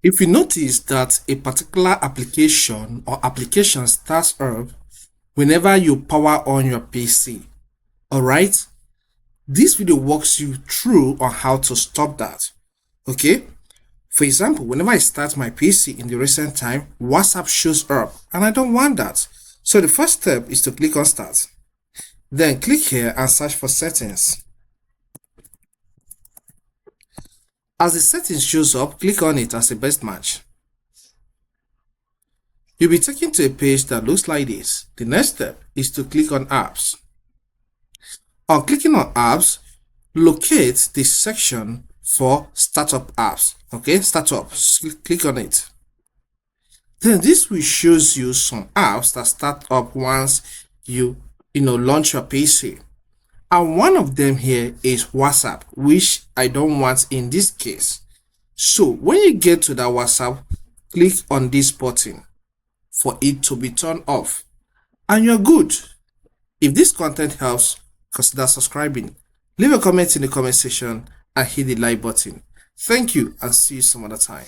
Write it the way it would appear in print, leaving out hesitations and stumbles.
If you notice that a particular application or application starts up whenever you power on your PC, alright, this video walks you through on how to stop that. Okay, for example, whenever I start my PC in the recent time, WhatsApp shows up and I don't want that. So the first step is to click on Start. Then click here and search for Settings. As the settings shows up, click on it as a best match. You'll be taken to a page that looks like this. The next step is to click on Apps. On clicking on Apps, locate the section for Startup Apps. Okay, Startup, click on it. Then this will show you some apps that start up once you launch your PC. And one of them here is WhatsApp, which I don't want in this case. So when you get to that WhatsApp, click on this button for it to be turned off. And you're good. If this content helps, consider subscribing. Leave a comment in the comment section and hit the like button. Thank you and see you some other time.